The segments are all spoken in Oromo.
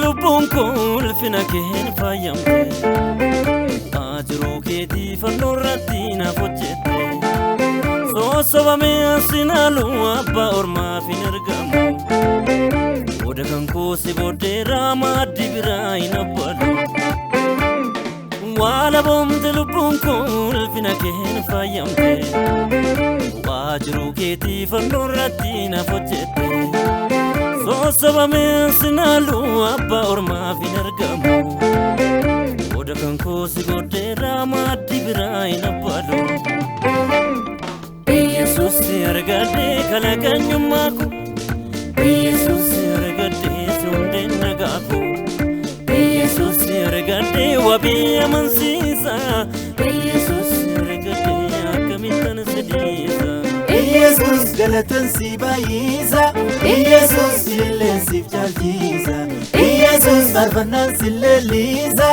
lubbuun kun ulfina keen faayamte Ajiruu keetii fannoo irratti naaf hojjette Sossobamee asinaalu abbaa ormaaf hin argamu Oda kan koosi booddeeraa maaddi biraa hin abbalu Waala boomte lubbuun kun ulfina keen faayamte Ajiruu keetii fannoo irratti naaf hojjette Sossobamee asinaalu abbaa ormaaf hin argamu Oda kan koosi booddeeraa maaddi biraa hin abbalu Yesus argadde kalaqanyummaa ko Yesus argadde sunden nagaako Yesus argadde wabii amansiisa Yesus argadde akkamittan sadiisa Yesus galatan si baay'isa Yesus ileensiif jaalchiisa Yesus faarfannaan si leellisa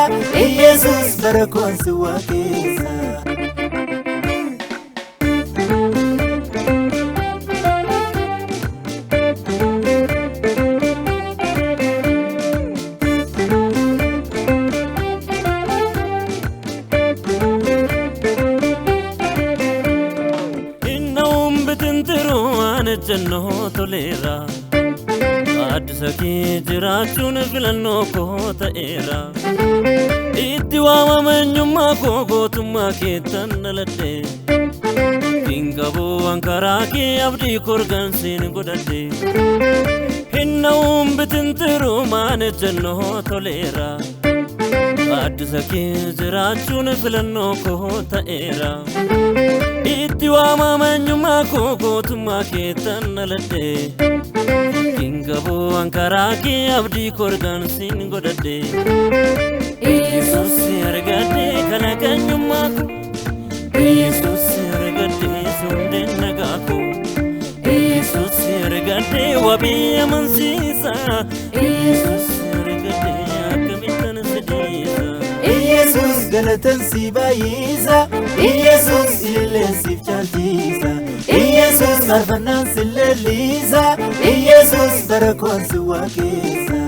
Yesus barakoon si waaqessa Jannoo toleera Addisa kee jiraachuun filannoo koo ta'eera Itti waamameenyummaa koo gootummaa keettan dhaladhe Kingaboo ankaraa kee abdii korgansiin godhadhe Hinna'uun bitintiru maane jannoo toleera Addisa kee jiraachuun filannoo koo ta'eera Itti waamameenyummaa koo gootummaa keettan dhaladhe Kingaboo ankaraa kee abdii korgansiin godhadhe Yesus argadde kalaqanyummaa ko Yesus argadde sunden nagaako Yesus argadde wabii amansiisa Yesus argadde akkamittan sadiisa Yesus galatan si baay'isa Yesus ileensiif jaalchiisa Yesus faarfannaan si leellisa Yesus barakoon si waaqessa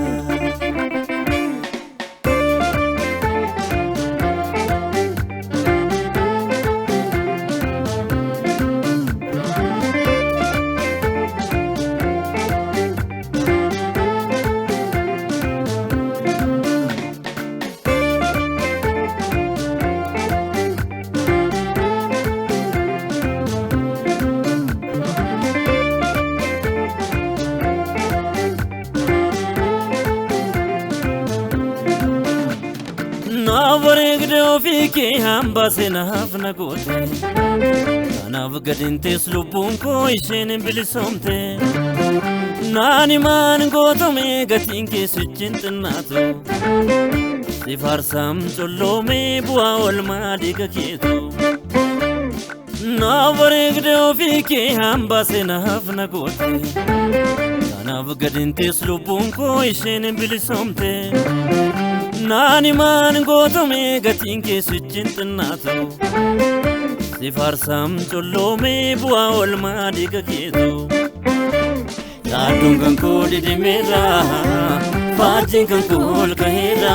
Navarigde ofike hambase naaf nagote Kanaaf gadintees lubbuun koo isheen bilisomte Naani maan gootame gatiin keessichin xinnaatu Si faarsam colloome bu'aa olmaa dhiiga keetu Navarigde ofike hambase naaf nagote Kanaaf gadintees lubbuun koo isheen bilisomte Naani maan gootame gatiin keessichin xinnaatu Si faarsam colloome bu'aa olmaa dhiiga keetu Yaadduun kan koo didimeera Faajjiin kan koo ol kaheera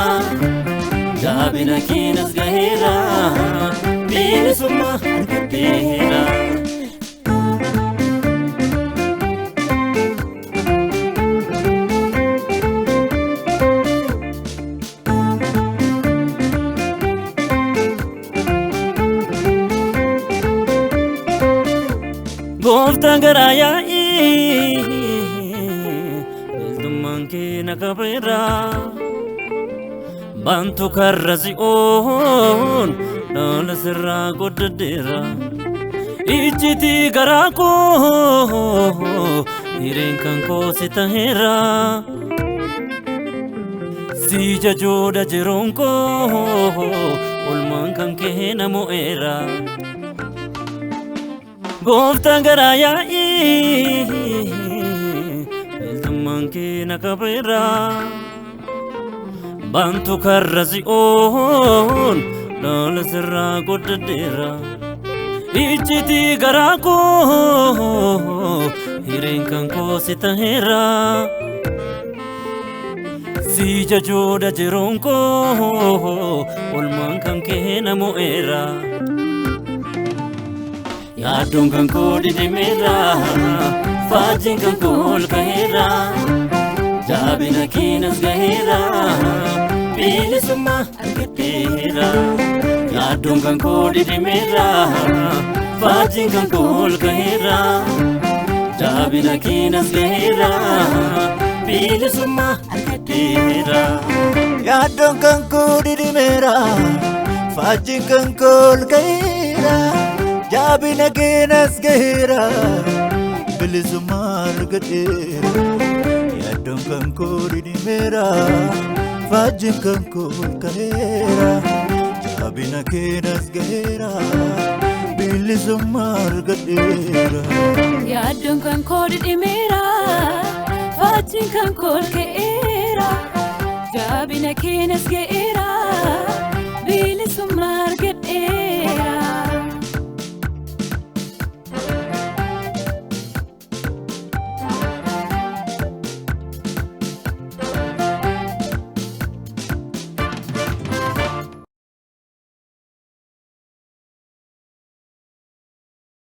Gaabina keenas gaheera Bilisummaa argadheera Gooftaan garaa yaa'ii Biltummaan kee na qabeera Bantu karra si'oon Dhala sirraa goddadheera Ijjitii garaa koo Hireen kan koo si taheera Si jajoodha jiruun koo Olmaan kan kee na mo'eera Gooftaan garaa yaa'ii Biltummaan kee na qabeera Bantu karra si'oon Dhala sirraa goddadheera Ijjitii garaa koo Hireen kan koo si taheera Si jajuudha jiruun koo olmaan kan kee na mo'eera. Yaaddoon kan koo didimeera faajiin kan koo ol ka'eera. Jaabina keenas gaheera bilisummaa argadheera. Yaaddoon kan koo didimeera faajiin kan koo ol ka'eera. Jaabina keenas gaheera bilisummaa argadheera. Yaaddoon kan koo didimeera faajiin kan koo ol ka'eera. Jaabina keenas gaheera bilisummaa argadheera. Yaaddoon kan koo didimeera faajiin kan koo ol ka'eera. Jaabina keenas gaheera bilisummaa argadheera. Yaaddoon kan koo didimeera faajiin kan koo ol ka'eera. Jaabina keenas gaheera bilisummaa